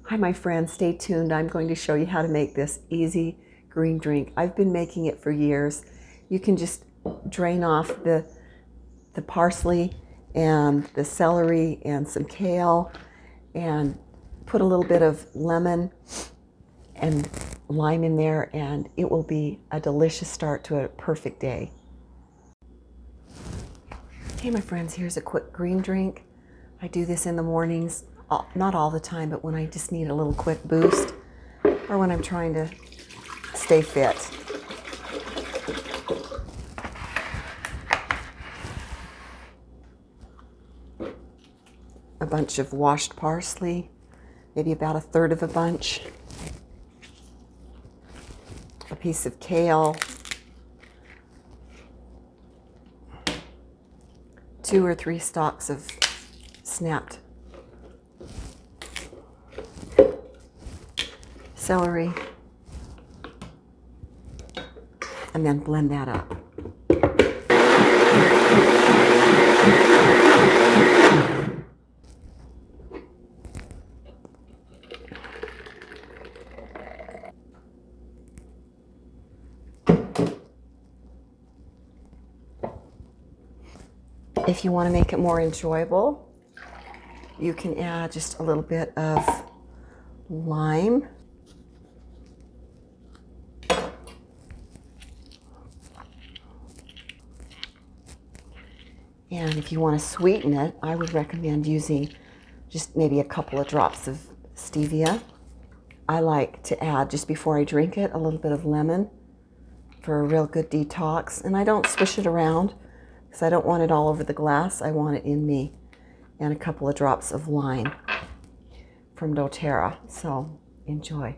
Hi my friends, stay tuned. I'm going to show you how to make this easy green drink. I've been making it for years. You can just drain off the parsley and the celery and some kale and put a little bit of lemon and lime in there, and it will be a delicious start to a perfect day. Okay my friends, here's a quick green drink. I do this in the mornings, not all the time, but when I just need a little quick boost or when I'm trying to stay fit. A bunch of washed parsley, maybe about a third of a bunch. A piece of kale. 2 or 3 stalks of snapped celery, and then blend that up. If you want to make it more enjoyable, you can add just a little bit of lime. And if you want to sweeten it, I would recommend using just maybe a couple of drops of stevia. I like to add, just before I drink it, a little bit of lemon for a real good detox. And I don't swish it around because I don't want it all over the glass. I want it in me. And a couple of drops of lime from doTERRA. So enjoy.